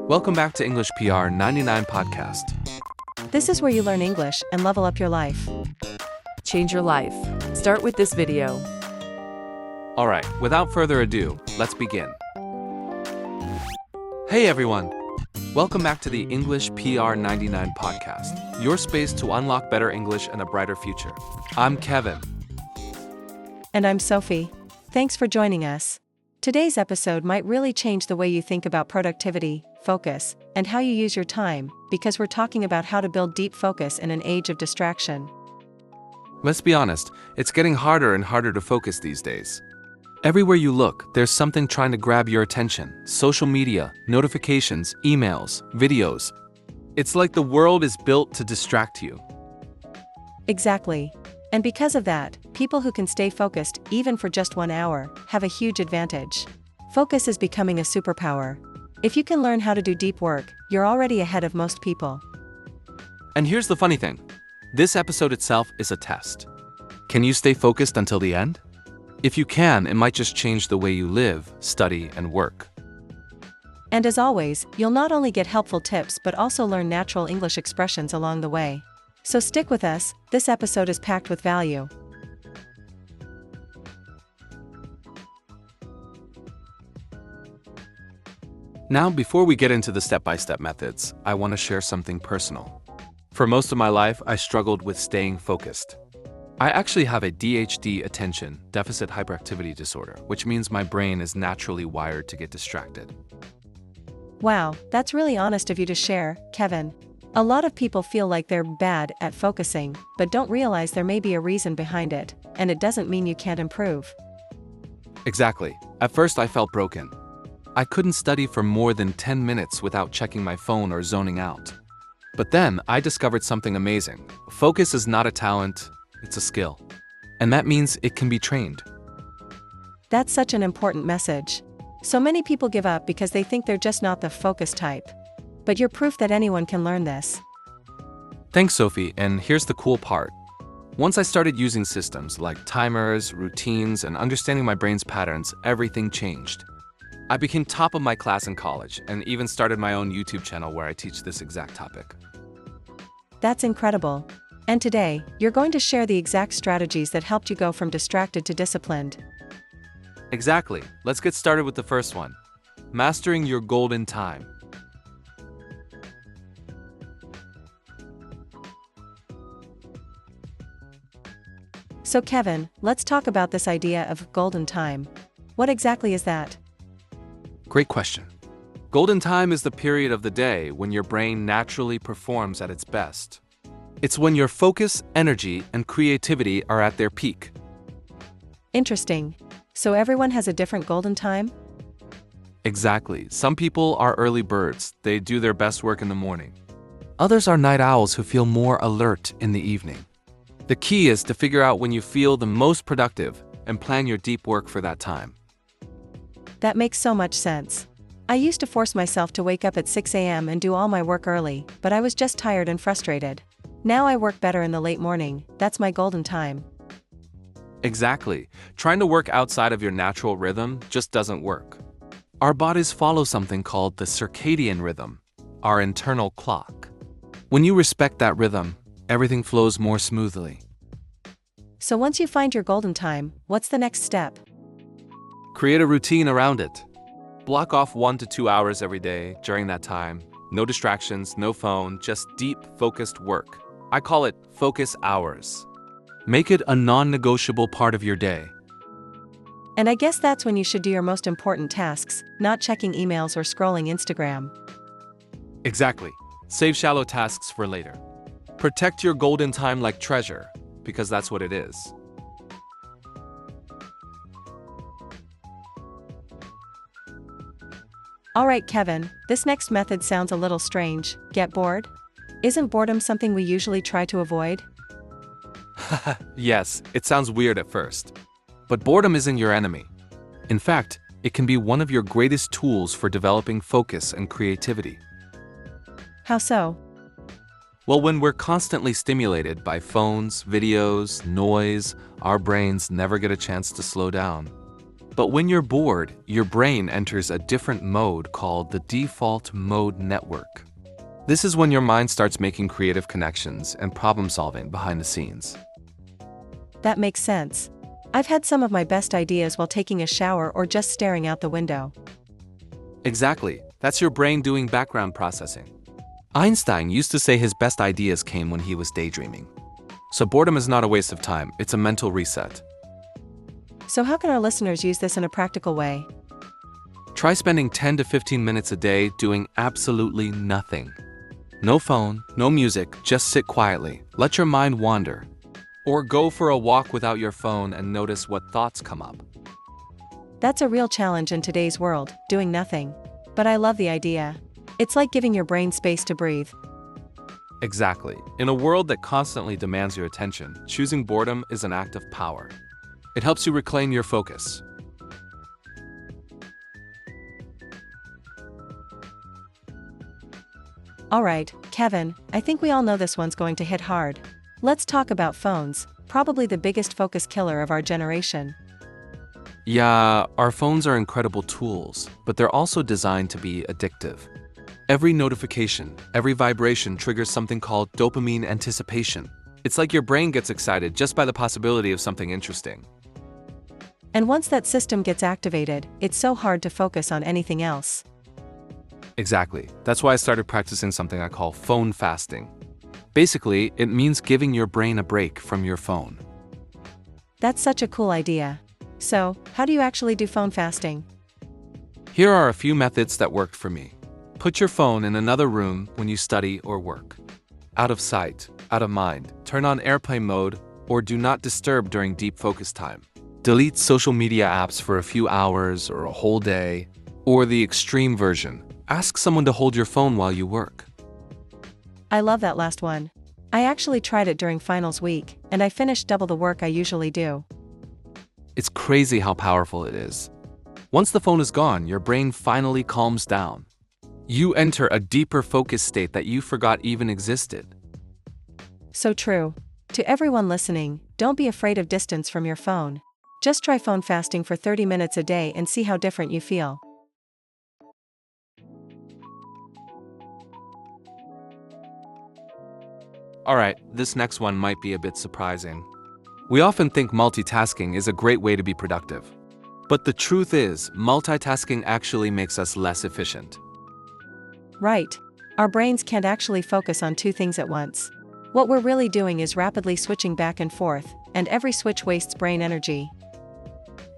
Welcome back to English PR 99 podcast. This is where you learn English and level up your life. Change your life. Start with this video. Alright, without further ado, let's begin. Hey everyone! Welcome back to the English PR 99 podcast, your space to unlock better English and a brighter future. I'm Kevin. And I'm Sophie. Thanks for joining us. Today's episode might really change the way you think about productivity, focus, and how you use your time, because we're talking about how to build deep focus in an age of distraction. Let's be honest, it's getting harder and harder to focus these days. Everywhere you look, there's something trying to grab your attention. Social media, notifications, emails, videos. It's like the world is built to distract you. Exactly. And because of that, people who can stay focused, even for just 1 hour, have a huge advantage. Focus is becoming a superpower. If you can learn how to do deep work, you're already ahead of most people. And here's the funny thing. This episode itself is a test. Can you stay focused until the end? If you can, it might just change the way you live, study, and work. And as always, you'll not only get helpful tips but also learn natural English expressions along the way. So stick with us, this episode is packed with value. Now, before we get into the step-by-step methods, I want to share something personal. For most of my life, I struggled with staying focused. I actually have a DHD, attention deficit hyperactivity disorder, which means my brain is naturally wired to get distracted. Wow, that's really honest of you to share, Kevin. A lot of people feel like they're bad at focusing, but don't realize there may be a reason behind it, and it doesn't mean you can't improve. Exactly. At first, I felt broken. I couldn't study for more than 10 minutes without checking my phone or zoning out. But then, I discovered something amazing. Focus is not a talent, it's a skill. And that means it can be trained. That's such an important message. So many people give up because they think they're just not the focus type. But you're proof that anyone can learn this. Thanks, Sophie, and here's the cool part. Once I started using systems like timers, routines, and understanding my brain's patterns, everything changed. I became top of my class in college and even started my own YouTube channel where I teach this exact topic. That's incredible. And today, you're going to share the exact strategies that helped you go from distracted to disciplined. Exactly. Let's get started with the first one. Mastering your golden time. So Kevin, let's talk about this idea of golden time. What exactly is that? Great question. Golden time is the period of the day when your brain naturally performs at its best. It's when your focus, energy, and creativity are at their peak. Interesting. So everyone has a different golden time? Exactly. Some people are early birds. They do their best work in the morning. Others are night owls who feel more alert in the evening. The key is to figure out when you feel the most productive and plan your deep work for that time. That makes so much sense. I used to force myself to wake up at 6 a.m. and do all my work early, but I was just tired and frustrated. Now I work better in the late morning. That's my golden time. Exactly. Trying to work outside of your natural rhythm just doesn't work. Our bodies follow something called the circadian rhythm, our internal clock. When you respect that rhythm, everything flows more smoothly. So once you find your golden time, what's the next step? Create a routine around it. Block off 1 to 2 hours every day. During that time, no distractions, no phone, just deep, focused work. I call it focus hours. Make it a non-negotiable part of your day. And I guess that's when you should do your most important tasks, not checking emails or scrolling Instagram. Exactly. Save shallow tasks for later. Protect your golden time like treasure, because that's what it is. Alright Kevin, this next method sounds a little strange. Get bored? Isn't boredom something we usually try to avoid? Yes, it sounds weird at first. But boredom isn't your enemy. In fact, it can be one of your greatest tools for developing focus and creativity. How so? Well, when we're constantly stimulated by phones, videos, noise, our brains never get a chance to slow down. But when you're bored, your brain enters a different mode called the default mode network. This is when your mind starts making creative connections and problem solving behind the scenes. That makes sense. I've had some of my best ideas while taking a shower or just staring out the window. Exactly. That's your brain doing background processing. Einstein used to say his best ideas came when he was daydreaming. So boredom is not a waste of time, it's a mental reset. So how can our listeners use this in a practical way? Try spending 10 to 15 minutes a day doing absolutely nothing. No phone, no music, just sit quietly. Let your mind wander. Or go for a walk without your phone and notice what thoughts come up. That's a real challenge in today's world, doing nothing. But I love the idea. It's like giving your brain space to breathe. Exactly. In a world that constantly demands your attention, choosing boredom is an act of power. It helps you reclaim your focus. Alright, Kevin, I think we all know this one's going to hit hard. Let's talk about phones, probably the biggest focus killer of our generation. Yeah, our phones are incredible tools, but they're also designed to be addictive. Every notification, every vibration triggers something called dopamine anticipation. It's like your brain gets excited just by the possibility of something interesting. And once that system gets activated, it's so hard to focus on anything else. Exactly. That's why I started practicing something I call phone fasting. Basically, it means giving your brain a break from your phone. That's such a cool idea. So, how do you actually do phone fasting? Here are a few methods that worked for me. Put your phone in another room when you study or work. Out of sight, out of mind. Turn on airplane mode or do not disturb during deep focus time. Delete social media apps for a few hours or a whole day. Or the extreme version. Ask someone to hold your phone while you work. I love that last one. I actually tried it during finals week, and I finished double the work I usually do. It's crazy how powerful it is. Once the phone is gone, your brain finally calms down. You enter a deeper focus state that you forgot even existed. So true. To everyone listening, don't be afraid of distance from your phone. Just try phone fasting for 30 minutes a day and see how different you feel. Alright, this next one might be a bit surprising. We often think multitasking is a great way to be productive. But the truth is, multitasking actually makes us less efficient. Right. Our brains can't actually focus on two things at once. What we're really doing is rapidly switching back and forth, and every switch wastes brain energy.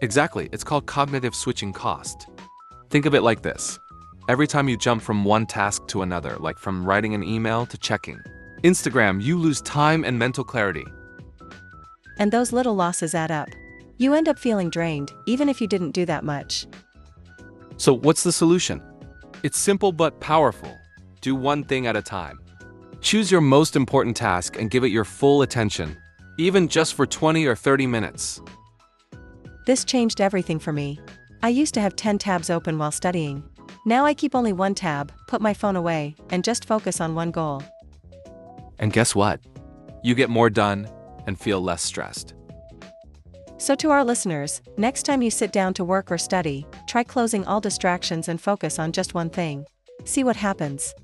Exactly, it's called cognitive switching cost. Think of it like this. Every time you jump from one task to another, like from writing an email to checking Instagram, you lose time and mental clarity. And those little losses add up. You end up feeling drained, even if you didn't do that much. So what's the solution? It's simple but powerful. Do one thing at a time. Choose your most important task and give it your full attention, even just for 20 or 30 minutes. This changed everything for me. I used to have 10 tabs open while studying. Now I keep only one tab, put my phone away, and just focus on one goal. And guess what? You get more done and feel less stressed. So to our listeners, next time you sit down to work or study, try closing all distractions and focus on just one thing. See what happens.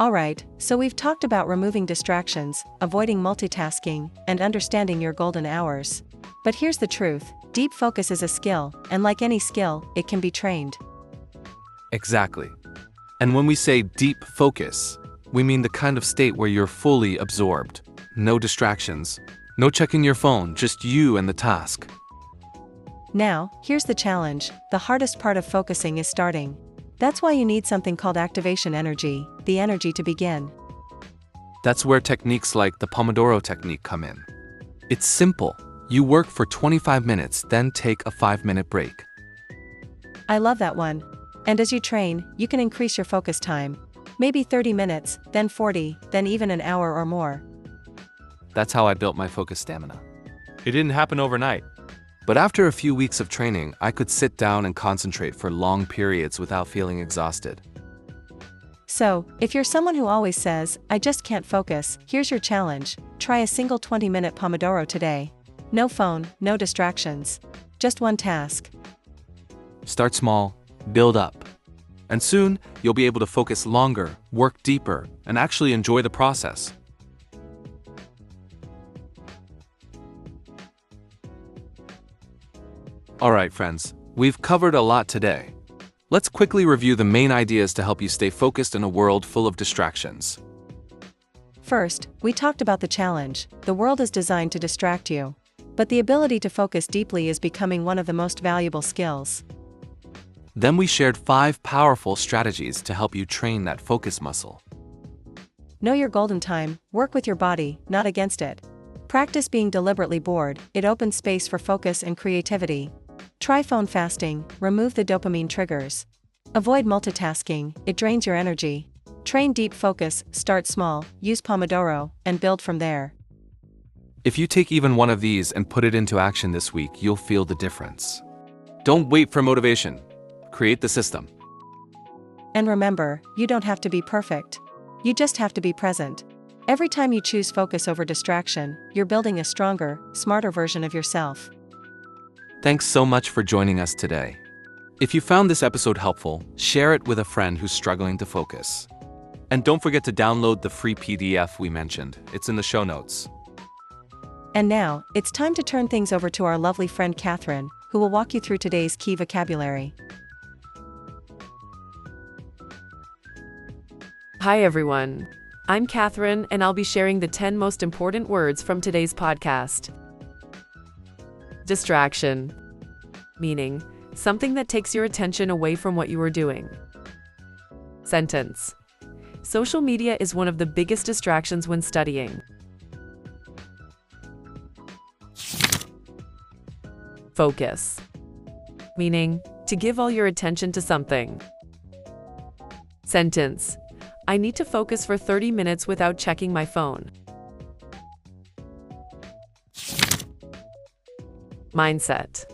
Alright, so we've talked about removing distractions, avoiding multitasking, and understanding your golden hours. But here's the truth, deep focus is a skill, and like any skill, it can be trained. Exactly. And when we say deep focus, we mean the kind of state where you're fully absorbed. No distractions. No checking your phone, just you and the task. Now, here's the challenge. The hardest part of focusing is starting. That's why you need something called activation energy, the energy to begin. That's where techniques like the Pomodoro technique come in. It's simple. You work for 25 minutes, then take a 5-minute break. I love that one. And as you train, you can increase your focus time. Maybe 30 minutes, then 40, then even an hour or more. That's how I built my focus stamina. It didn't happen overnight. But after a few weeks of training, I could sit down and concentrate for long periods without feeling exhausted. So, if you're someone who always says, "I just can't focus," here's your challenge. Try a single 20-minute Pomodoro today. No phone, no distractions. Just one task. Start small, build up. And soon, you'll be able to focus longer, work deeper, and actually enjoy the process. Alright, friends, we've covered a lot today. Let's quickly review the main ideas to help you stay focused in a world full of distractions. First, we talked about the challenge. The world is designed to distract you. But the ability to focus deeply is becoming one of the most valuable skills. Then we shared 5 powerful strategies to help you train that focus muscle. Know your golden time, work with your body, not against it. Practice being deliberately bored, it opens space for focus and creativity. Try phone fasting, remove the dopamine triggers. Avoid multitasking, it drains your energy. Train deep focus, start small, use Pomodoro, and build from there. If you take even one of these and put it into action this week, you'll feel the difference. Don't wait for motivation. Create the system. And remember, you don't have to be perfect. You just have to be present. Every time you choose focus over distraction, you're building a stronger, smarter version of yourself. Thanks so much for joining us today. If you found this episode helpful, share it with a friend who's struggling to focus. And don't forget to download the free PDF we mentioned. It's in the show notes. And now, it's time to turn things over to our lovely friend Catherine, who will walk you through today's key vocabulary. Hi everyone. I'm Catherine, and I'll be sharing the 10 most important words from today's podcast. Distraction. Meaning, something that takes your attention away from what you are doing. Sentence. Social media is one of the biggest distractions when studying. Focus. Meaning, to give all your attention to something. Sentence. I need to focus for 30 minutes without checking my phone. Mindset.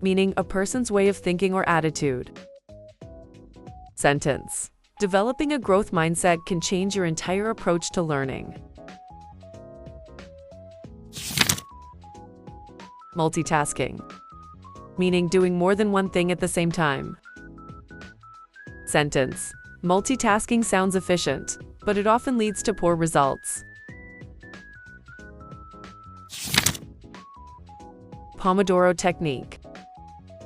Meaning a person's way of thinking or attitude. Sentence. Developing a growth mindset can change your entire approach to learning. Multitasking. Meaning doing more than one thing at the same time. Sentence. Multitasking sounds efficient, but it often leads to poor results. Pomodoro technique.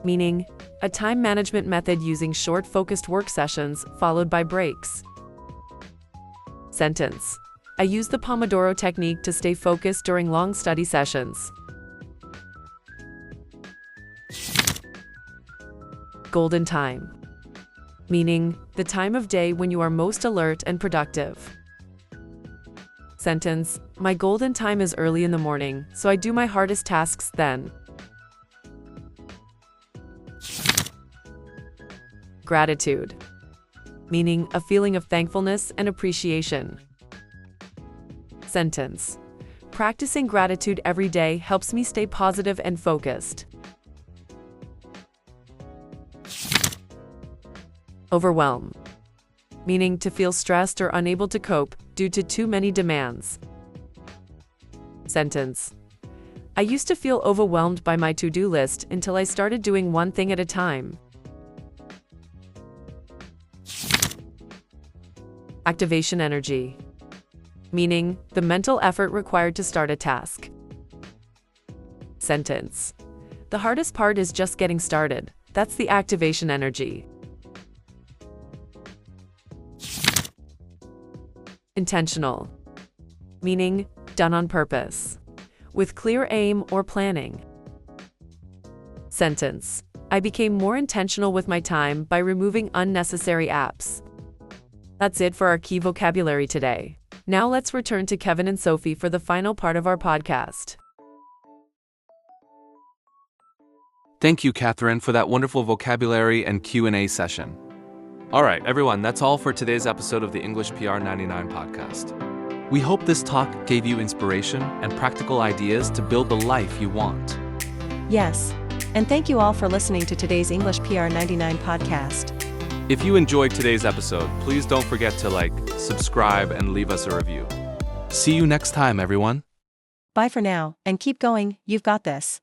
Meaning, a time management method using short focused work sessions followed by breaks. Sentence. I use the Pomodoro technique to stay focused during long study sessions. Golden time. Meaning, the time of day when you are most alert and productive. Sentence. My golden time is early in the morning, so I do my hardest tasks then. Gratitude. Meaning, a feeling of thankfulness and appreciation. Sentence. Practicing gratitude every day helps me stay positive and focused. Overwhelm. Meaning to feel stressed or unable to cope due to too many demands. Sentence. I used to feel overwhelmed by my to-do list until I started doing one thing at a time. Activation energy. Meaning the mental effort required to start a task. Sentence. The hardest part is just getting started. That's the activation energy. Intentional. Meaning, done on purpose. With clear aim or planning. Sentence. I became more intentional with my time by removing unnecessary apps. That's it for our key vocabulary today. Now let's return to Kevin and Sophie for the final part of our podcast. Thank you, Catherine, for that wonderful vocabulary and Q&A session. All right, everyone, that's all for today's episode of the English PR 99 podcast. We hope this talk gave you inspiration and practical ideas to build the life you want. Yes. And thank you all for listening to today's English PR 99 podcast. If you enjoyed today's episode, please don't forget to like, subscribe, and leave us a review. See you next time, everyone. Bye for now, and keep going, you've got this.